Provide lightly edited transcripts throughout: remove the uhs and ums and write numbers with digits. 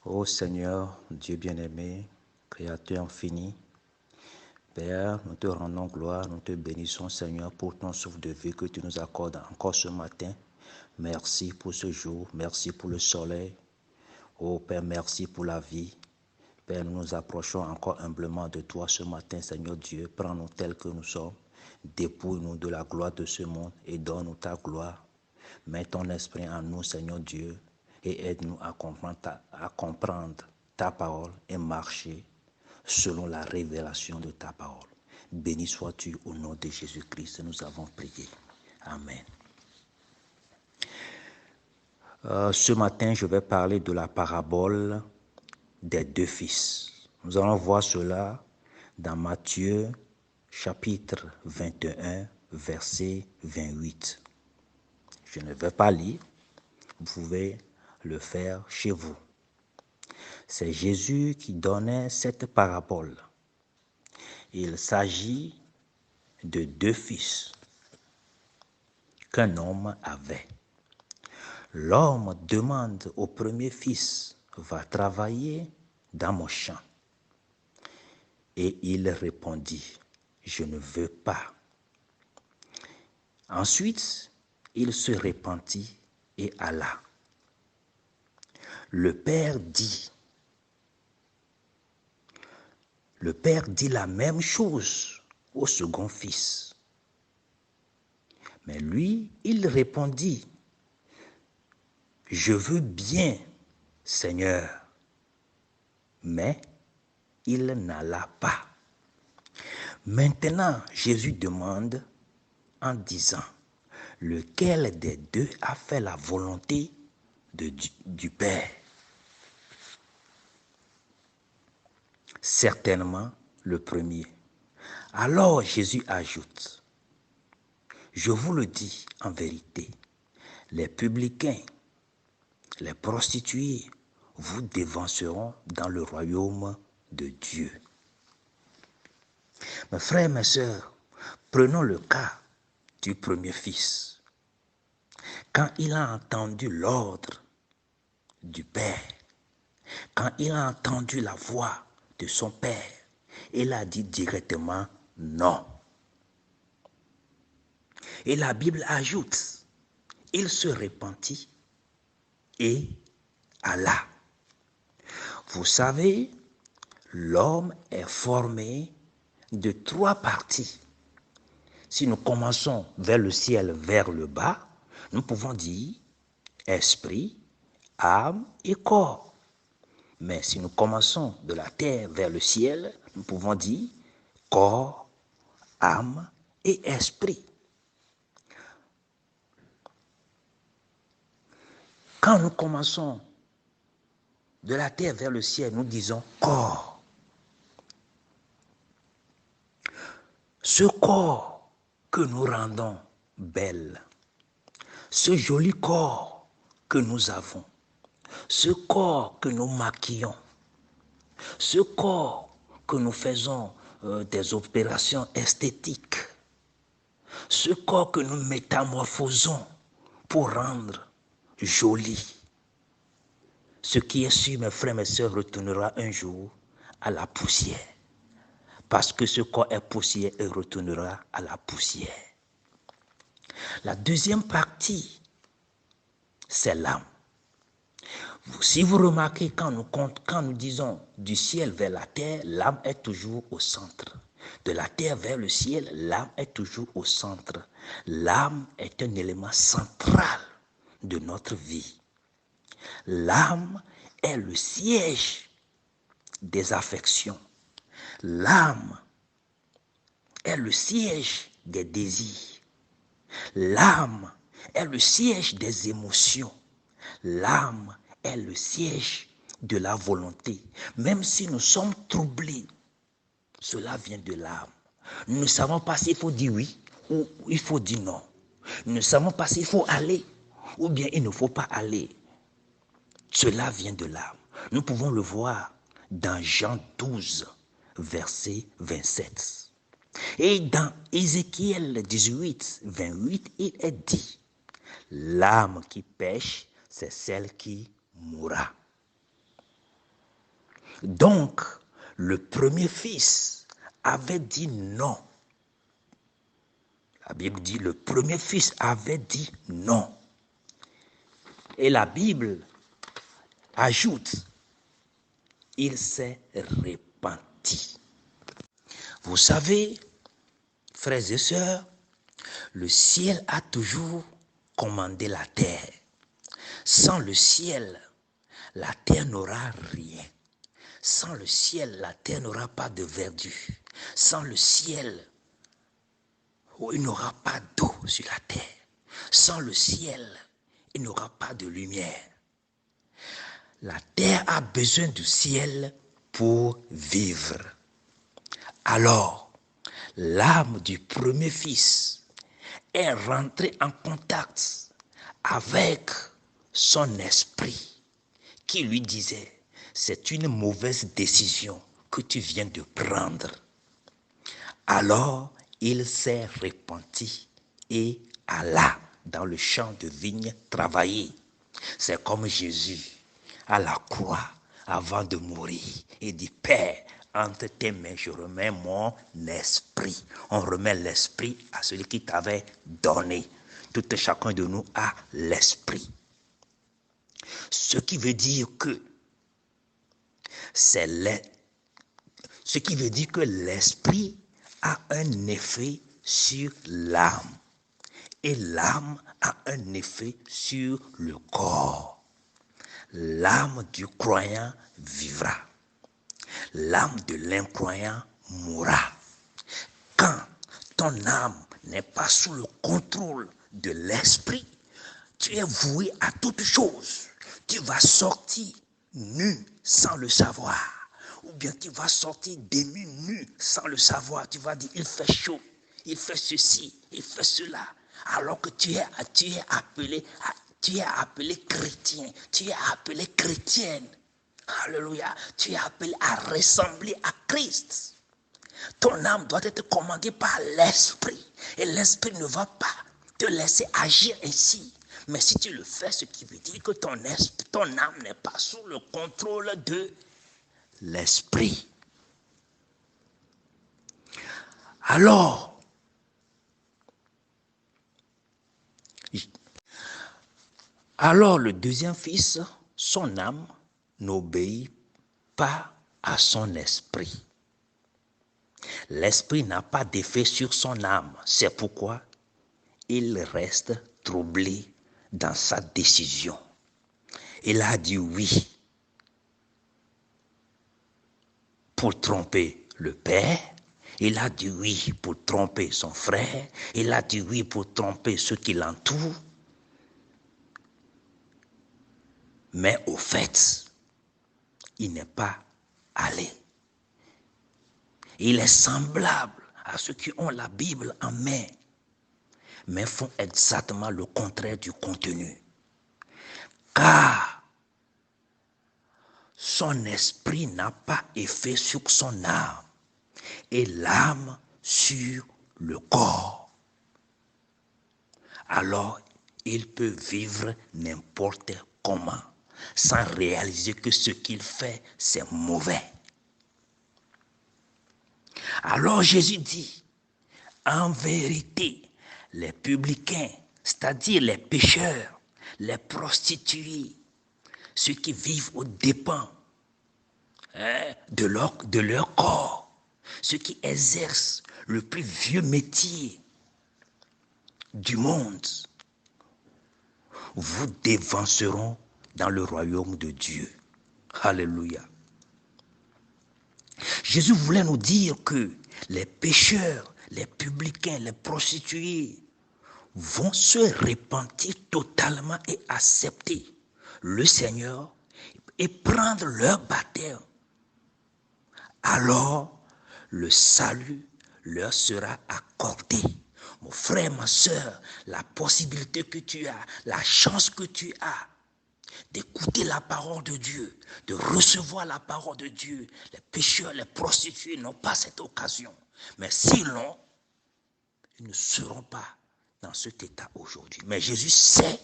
Ô Seigneur, Dieu bien-aimé, Créateur infini, Père, nous te rendons gloire, nous te bénissons Seigneur pour ton souffle de vie que tu nous accordes encore ce matin. Merci pour ce jour, merci pour le soleil. Ô Père, merci pour la vie. Père, nous nous approchons encore humblement de toi ce matin, Seigneur Dieu. Prends-nous tels que nous sommes, dépouille-nous de la gloire de ce monde et donne-nous ta gloire. Mets ton esprit en nous, Seigneur Dieu, et aide-nous à comprendre ta parole et marcher selon la révélation de ta parole. Béni sois-tu au nom de Jésus-Christ, nous avons prié. Amen. Ce matin, je vais parler de la parabole des deux fils. Nous allons voir cela dans Matthieu chapitre 21, verset 28. Je ne vais pas lire, vous pouvez le faire chez vous. C'est Jésus qui donnait cette parabole. Il s'agit de deux fils qu'un homme avait. L'homme demande au premier fils, va travailler dans mon champ. Et il répondit, je ne veux pas. Ensuite, il se repentit et alla. Le père dit la même chose au second fils. Mais lui, il répondit, je veux bien, Seigneur. Mais il n'alla pas. Maintenant, Jésus demande en disant, lequel des deux a fait la volonté du Père? Certainement le premier. Alors Jésus ajoute, je vous le dis en vérité, les publicains, les prostituées vous dévanceront dans le royaume de Dieu. Mes frères, mes sœurs, prenons le cas du premier fils. Quand il a entendu l'ordre du Père, quand il a entendu la voix de son Père, il a dit directement non. Et la Bible ajoute, il se repentit et alla. Vous savez, l'homme est formé de trois parties. Si nous commençons vers le ciel, vers le bas, nous pouvons dire esprit, âme et corps. Mais si nous commençons de la terre vers le ciel, nous pouvons dire corps, âme et esprit. Quand nous commençons de la terre vers le ciel, nous disons corps. Ce corps que nous rendons belle, ce joli corps que nous avons, ce corps que nous maquillons, ce corps que nous faisons des opérations esthétiques, ce corps que nous métamorphosons pour rendre joli. Ce qui est sûr, mes frères et mes sœurs, retournera un jour à la poussière. Parce que ce corps est poussière et retournera à la poussière. La deuxième partie, c'est l'âme. Si vous remarquez, quand nous disons du ciel vers la terre, l'âme est toujours au centre. De la terre vers le ciel, l'âme est toujours au centre. L'âme est un élément central de notre vie. L'âme est le siège des affections. L'âme est le siège des désirs. L'âme est le siège des émotions. L'âme est le siège de la volonté. Même si nous sommes troublés, cela vient de l'âme. Nous ne savons pas s'il faut dire oui ou il faut dire non. Nous ne savons pas s'il faut aller ou bien il ne faut pas aller. Cela vient de l'âme. Nous pouvons le voir dans Jean 12, verset 27. Et dans Ézéchiel 18, 28, il est dit, l'âme qui pêche, c'est celle qui mourra. Donc, le premier fils avait dit non. La Bible dit, le premier fils avait dit non. Et la Bible ajoute, il s'est repenti. Vous savez, frères et sœurs, le ciel a toujours commandé la terre. Sans le ciel, la terre n'aura rien. Sans le ciel, la terre n'aura pas de verdure. Sans le ciel, il n'aura pas d'eau sur la terre. Sans le ciel, il n'y aura pas de lumière. La terre a besoin du ciel pour vivre. Alors, l'âme du premier fils est rentrée en contact avec son esprit qui lui disait, c'est une mauvaise décision que tu viens de prendre. Alors, il s'est repenti et alla dans le champ de vigne travailler. C'est comme Jésus à la croix avant de mourir. Il dit, Père, entre tes mains, je remets mon esprit. On remet l'esprit à celui qui t'avait donné. Tout chacun de nous a l'esprit. Ce qui veut dire que l'esprit a un effet sur l'âme. Et l'âme a un effet sur le corps. L'âme du croyant vivra. L'âme de l'incroyant mourra. Quand ton âme n'est pas sous le contrôle de l'esprit, tu es voué à toute chose. Tu vas sortir nu sans le savoir. Ou bien tu vas sortir dénu nu sans le savoir. Tu vas dire, il fait chaud, il fait ceci, il fait cela. Alors que tu es appelé chrétien, tu es appelé chrétienne. Alléluia, tu es appelé à ressembler à Christ. Ton âme doit être commandée par l'esprit. Et l'esprit ne va pas te laisser agir ainsi. Mais si tu le fais, ce qui veut dire que ton âme n'est pas sous le contrôle de l'esprit. Alors, le deuxième fils, son âme n'obéit pas à son esprit. L'esprit n'a pas d'effet sur son âme. C'est pourquoi il reste troublé dans sa décision. Il a dit oui pour tromper le père. Il a dit oui pour tromper son frère. Il a dit oui pour tromper ceux qui l'entourent. Mais au fait, il n'est pas allé. Il est semblable à ceux qui ont la Bible en main, mais font exactement le contraire du contenu. Car son esprit n'a pas effet sur son âme et l'âme sur le corps. Alors, il peut vivre n'importe comment, sans réaliser que ce qu'il fait, c'est mauvais. Alors Jésus dit, en vérité, les publicains, c'est-à-dire les pécheurs, les prostituées, ceux qui vivent aux dépens de leur corps, ceux qui exercent le plus vieux métier du monde, vous dévanceront dans le royaume de Dieu. Alléluia. Jésus voulait nous dire que les pécheurs, les publicains, les prostituées vont se repentir totalement et accepter le Seigneur et prendre leur baptême. Alors, le salut leur sera accordé. Mon frère, ma soeur, la possibilité que tu as, la chance que tu as d'écouter la parole de Dieu, de recevoir la parole de Dieu. Les pécheurs, les prostituées n'ont pas cette occasion. Mais s'ils l'ont, ils ne seront pas dans cet état aujourd'hui. Mais Jésus sait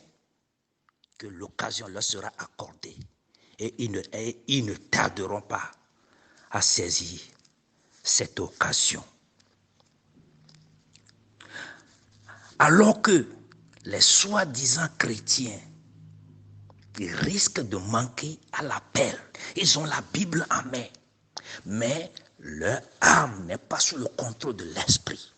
que l'occasion leur sera accordée et ils ne tarderont pas a saisi cette occasion. Alors que les soi-disant chrétiens, ils risquent de manquer à l'appel. Ils ont la Bible en main, mais leur âme n'est pas sous le contrôle de l'esprit.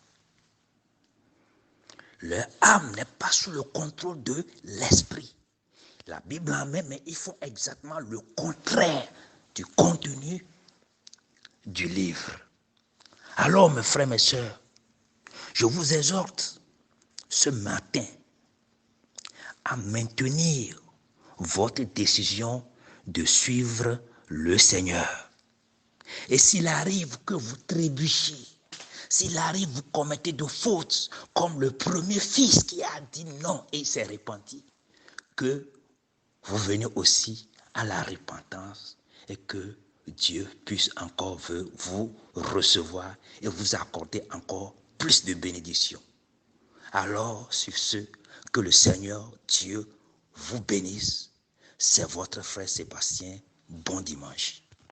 Leur âme n'est pas sous le contrôle de l'esprit. La Bible en main, mais ils font exactement le contraire du contenu du livre. Alors, mes frères, mes sœurs, je vous exhorte ce matin à maintenir votre décision de suivre le Seigneur. Et s'il arrive que vous trébuchiez, s'il arrive que vous commettez de fautes, comme le premier fils qui a dit non et il s'est repenti, que vous venez aussi à la repentance et que Dieu puisse encore vous recevoir et vous accorder encore plus de bénédictions. Alors, sur ce, que le Seigneur Dieu vous bénisse. C'est votre frère Sébastien. Bon dimanche.